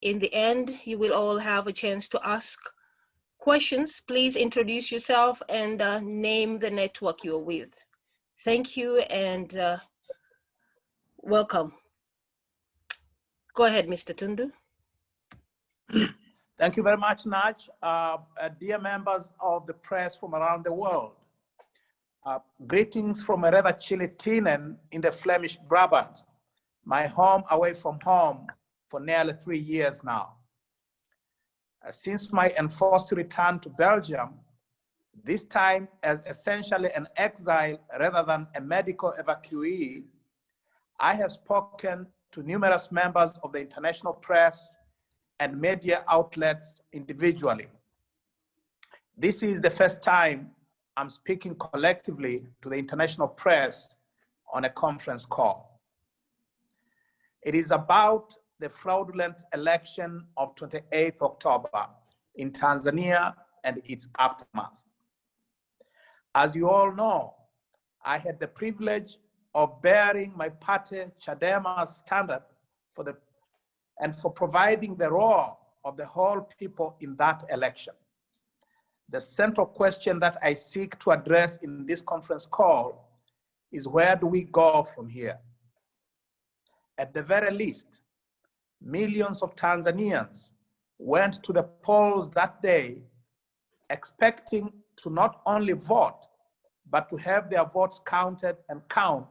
In the end, you will all have a chance to ask questions. Please introduce yourself and name the network you're with. Thank you and welcome. Go ahead, Mr. Tundu. Thank you very much, Naj. Dear members of the press from around the world, greetings from a rather chilly Tienen in the Flemish Brabant, my home away from home for nearly 3 years now. Since my enforced return to Belgium, this time as essentially an exile rather than a medical evacuee, I have spoken to numerous members of the international press and media outlets individually. This is the first time I'm speaking collectively to the international press on a conference call. It is about the fraudulent election of 28th October in Tanzania and its aftermath. As you all know, I had the privilege of bearing my party Chadema's standard for providing the role of the whole people in that election. The central question that I seek to address in this conference call is, where do we go from here? At the very least, millions of Tanzanians went to the polls that day expecting to not only vote, but to have their votes counted and count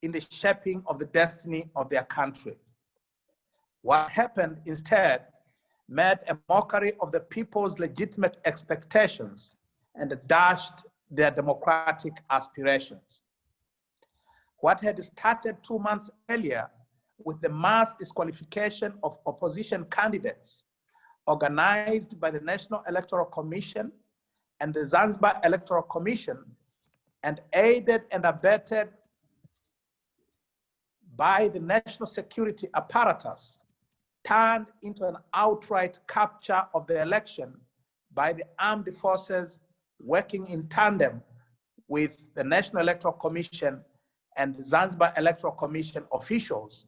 in the shaping of the destiny of their country. What happened instead made a mockery of the people's legitimate expectations and dashed their democratic aspirations. What had started 2 months earlier with the mass disqualification of opposition candidates organized by the National Electoral Commission and the Zanzibar Electoral Commission and aided and abetted by the national security apparatus, turned into an outright capture of the election by the armed forces working in tandem with the National Electoral Commission and the Zanzibar Electoral Commission officials,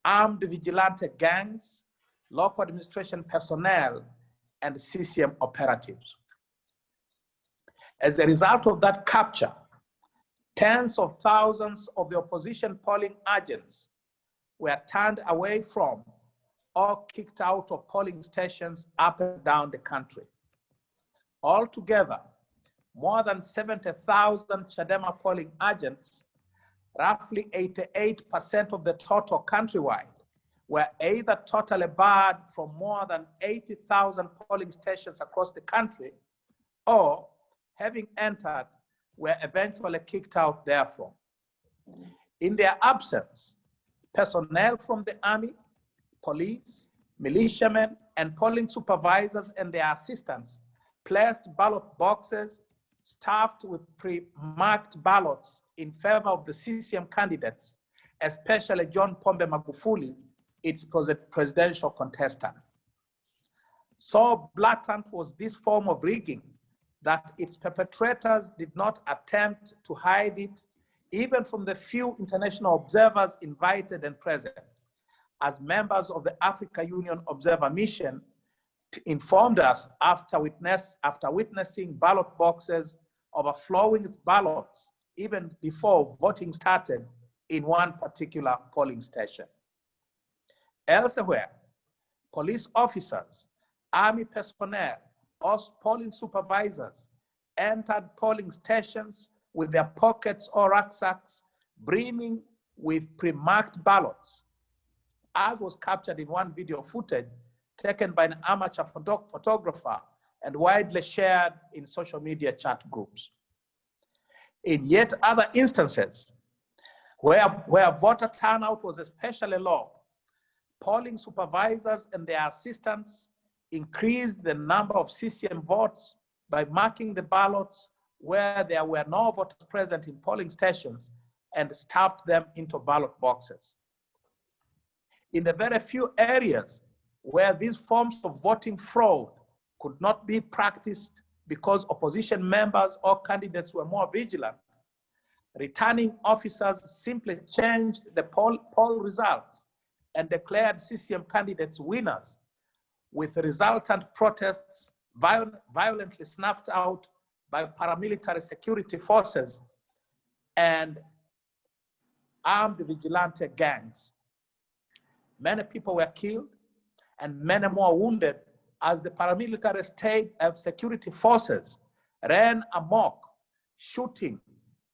armed vigilante gangs, local administration personnel, and CCM operatives. As a result of that capture, tens of thousands of the opposition polling agents were turned away from or kicked out of polling stations up and down the country. Altogether, more than 70,000 Chadema polling agents, roughly 88% of the total countrywide, were either totally barred from more than 80,000 polling stations across the country, or having entered, were eventually kicked out therefrom. In their absence, personnel from the army, police, militiamen, and polling supervisors and their assistants placed ballot boxes stuffed with pre-marked ballots in favor of the CCM candidates, especially John Pombe Magufuli, its presidential contestant. So blatant was this form of rigging that its perpetrators did not attempt to hide it, even from the few international observers invited and present, as members of the Africa Union Observer Mission informed us after witnessing ballot boxes overflowing with ballots even before voting started in one particular polling station. Elsewhere, police officers, army personnel, or polling supervisors entered polling stations with their pockets or rucksacks brimming with pre-marked ballots, as was captured in one video footage taken by an amateur photographer and widely shared in social media chat groups. In yet other instances, where voter turnout was especially low, polling supervisors and their assistants increased the number of CCM votes by marking the ballots where there were no voters present in polling stations and stuffed them into ballot boxes. In the very few areas where these forms of voting fraud could not be practiced because opposition members or candidates were more vigilant, returning officers simply changed the poll results and declared CCM candidates winners with resultant protests violently snuffed out by paramilitary security forces and armed vigilante gangs. Many people were killed and many more wounded as the paramilitary state security forces ran amok, shooting,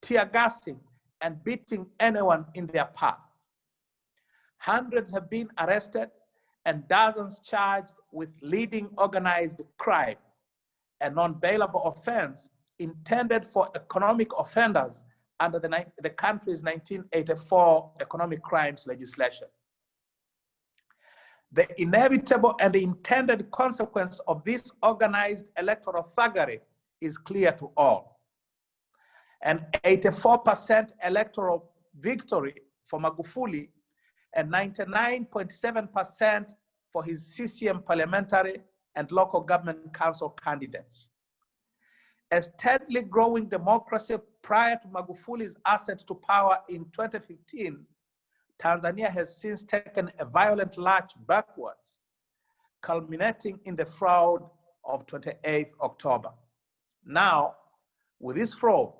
tear gassing, and beating anyone in their path. Hundreds have been arrested and dozens charged with leading organized crime, a non-bailable offense intended for economic offenders under the country's 1984 economic crimes legislation. The inevitable and the intended consequence of this organized electoral thuggery is clear to all. An 84% electoral victory for Magufuli and 99.7% for his CCM parliamentary and local government council candidates. A steadily growing democracy prior to Magufuli's ascent to power in 2015, Tanzania has since taken a violent lurch backwards, culminating in the fraud of 28th October. Now, with this fraud,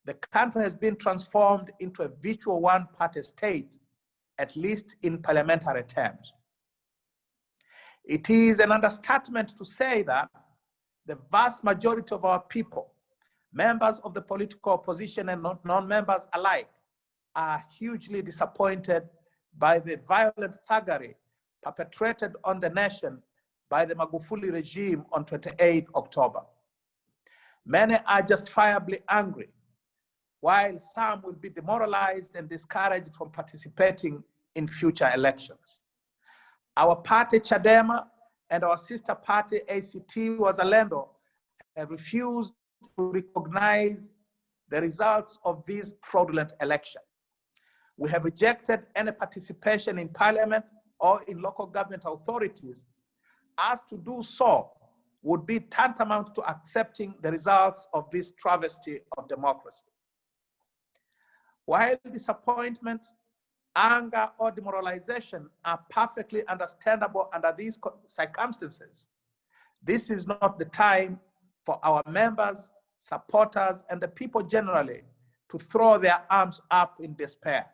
the country has been transformed into a virtual one-party state, at least in parliamentary terms. It is an understatement to say that the vast majority of our people, members of the political opposition and non-members alike, are hugely disappointed by the violent thuggery perpetrated on the nation by the Magufuli regime on 28 October. Many are justifiably angry, while some will be demoralized and discouraged from participating in future elections. Our party, Chadema, and our sister party, ACT Wazalendo, have refused to recognize the results of this fraudulent election. We have rejected any participation in parliament or in local government authorities, as to do so would be tantamount to accepting the results of this travesty of democracy. While disappointment, anger, or demoralization are perfectly understandable under these circumstances, this is not the time for our members, supporters, and the people generally to throw their arms up in despair.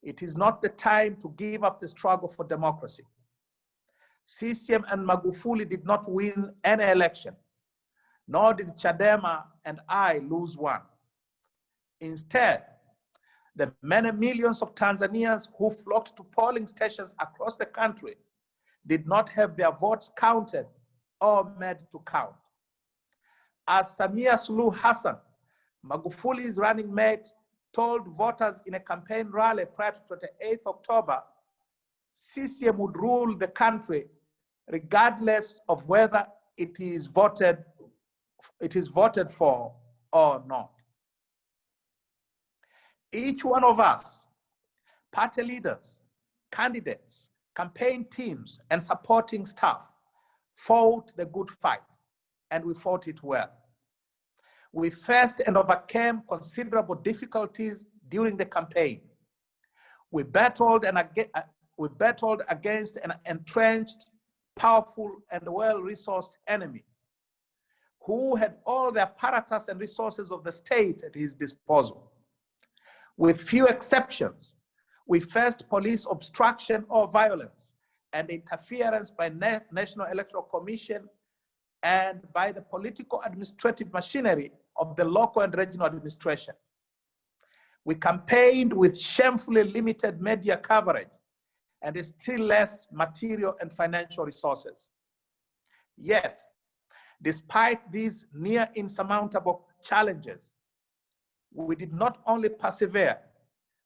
It is not the time to give up the struggle for democracy. CCM and Magufuli did not win any election, nor did Chadema and I lose one. Instead, the many millions of Tanzanians who flocked to polling stations across the country did not have their votes counted or made to count. As Samia Suluhu Hassan, Magufuli's running mate, told voters in a campaign rally prior to 28 October, CCM would rule the country regardless of whether it is voted for or not. Each one of us, party leaders, candidates, campaign teams, and supporting staff fought the good fight, and we fought it well. We faced and overcame considerable difficulties during the campaign. We battled against an entrenched, powerful, and well-resourced enemy who had all the apparatus and resources of the state at his disposal. With few exceptions, we faced police obstruction or violence and interference by National Electoral Commission and by the political administrative machinery of the local and regional administration. We campaigned with shamefully limited media coverage and still less material and financial resources. Yet, despite these near insurmountable challenges, we did not only persevere,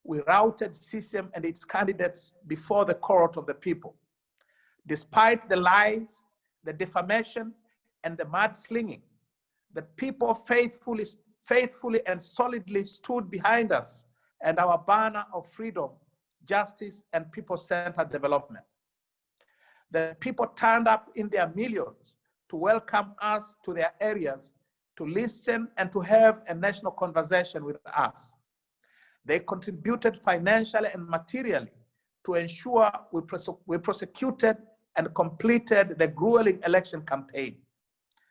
we routed CCM and its candidates before the court of the people. Despite the lies, the defamation, and the mudslinging, the people faithfully and solidly stood behind us and our banner of freedom, justice, and people-centered development. The people turned up in their millions to welcome us to their areas, to listen and to have a national conversation with us. They contributed financially and materially to ensure we prosecuted and completed the grueling election campaign.